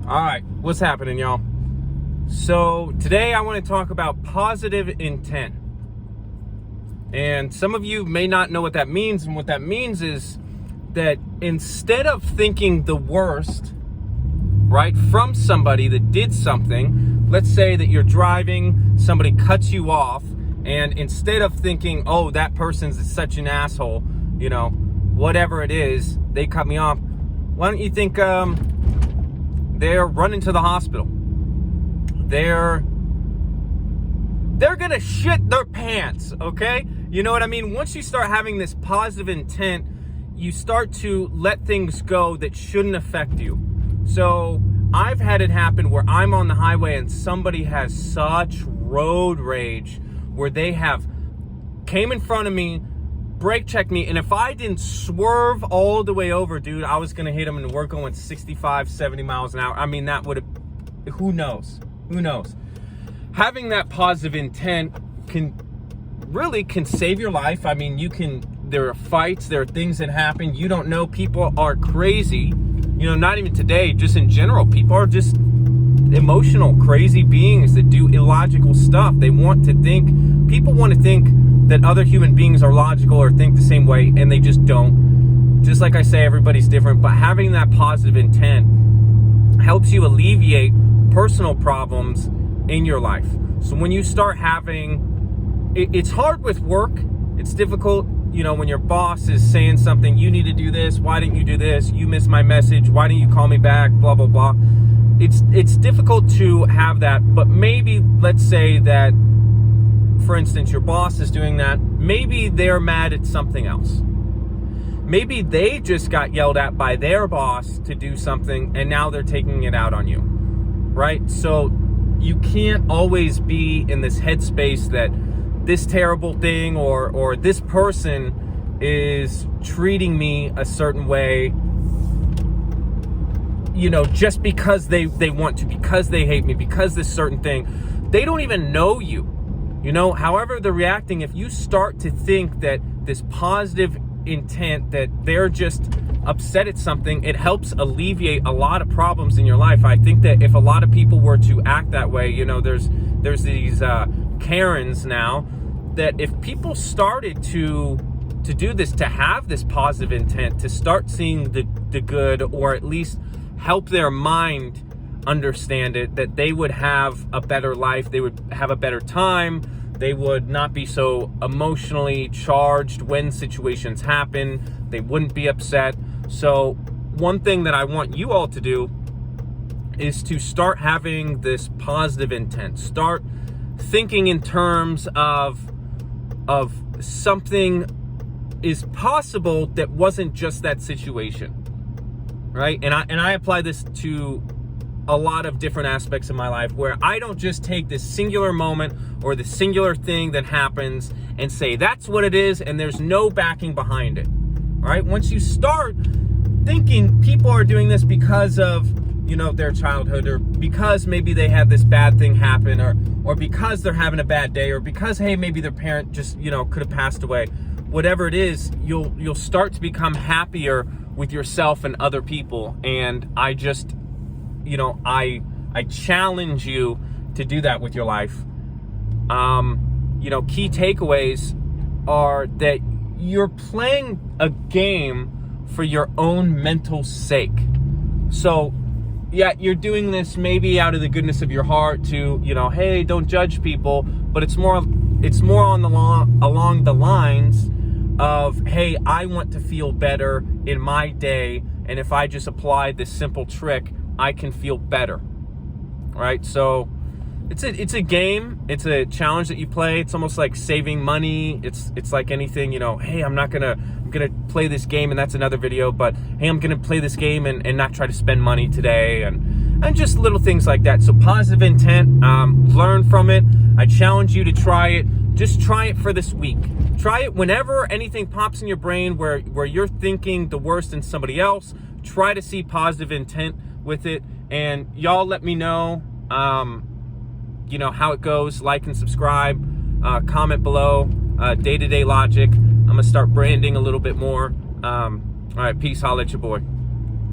All right, what's happening, y'all? So today I want to talk about positive intent. And some of you may not know what that means. And what that means is that instead of thinking the worst, right, from somebody that did something, let's say that you're driving, somebody cuts you off, and instead of thinking, oh, that person's such an asshole, you know, whatever it is, they cut me off, why don't you think they're running to the hospital? They're gonna shit their pants, okay? You know what I mean? Once you start having this positive intent, you start to let things go that shouldn't affect you. So I've had it happen where I'm on the highway and somebody has such road rage where they have came in front of me, brake checked me, and if I didn't swerve all the way over, dude, I was gonna hit them, and we're going 65, 70 miles an hour. I mean, that would have, who knows? Who knows? Having that positive intent can save your life. I mean, there are fights, there are things that happen. You don't know, people are crazy. You know, not even today, just in general, people are just emotional, crazy beings that do illogical stuff. People want to think that other human beings are logical or think the same way, and they just don't. Just like I say, everybody's different, but having that positive intent helps you alleviate personal problems in your life. So when you start having, it's hard with work, it's difficult, you know, when your boss is saying something, you need to do this, why didn't you do this, you missed my message, why didn't you call me back, blah, blah, blah. It's difficult to have that, but maybe let's say that, for instance, your boss is doing that, maybe they're mad at something else. Maybe they just got yelled at by their boss to do something and now they're taking it out on you, right? So you can't always be in this headspace that this terrible thing or this person is treating me a certain way, you know, just because they want to, because they hate me, because this certain thing. They don't even know you. You know, however they're reacting, if you start to think that this positive intent, that they're just upset at something, it helps alleviate a lot of problems in your life. I think that if a lot of people were to act that way, you know, there's these Karens now, that if people started to do this, to have this positive intent, to start seeing the good, or at least help their mind understand it, that they would have a better life, they would have a better time, they would not be so emotionally charged when situations happen, they wouldn't be upset. So one thing that I want you all to do is to start having this positive intent. Start thinking in terms of something is possible that wasn't just that situation, right? And I apply this to a lot of different aspects of my life, where I don't just take this singular moment or the singular thing that happens and say that's what it is and there's no backing behind it. All right, once you start thinking people are doing this because of, you know, their childhood, or because maybe they had this bad thing happen, or because they're having a bad day, or because, hey, maybe their parent just, you know, could have passed away, whatever it is, you'll start to become happier with yourself and other people. And I just, you know, I challenge you to do that with your life. You know, key takeaways are that you're playing a game for your own mental sake. So yeah, you're doing this maybe out of the goodness of your heart to, you know, hey, don't judge people, but it's more along the lines of, hey, I want to feel better in my day, and if I just apply this simple trick, I can feel better. All right, so it's a game, it's a challenge that you play. It's almost like saving money. It's like anything, you know, hey, I'm gonna play this game, and that's another video, but hey, I'm gonna play this game and not try to spend money today, and just little things like that. So positive intent, learn from it. I challenge you to try it. Just try it for this week. Try it whenever anything pops in your brain where you're thinking the worst in somebody else. Try to see positive intent with it, and y'all let me know, you know, how it goes. Like and subscribe, comment below. Day-to-day logic. I'm gonna start branding a little bit more. All right, peace. Holla at your boy.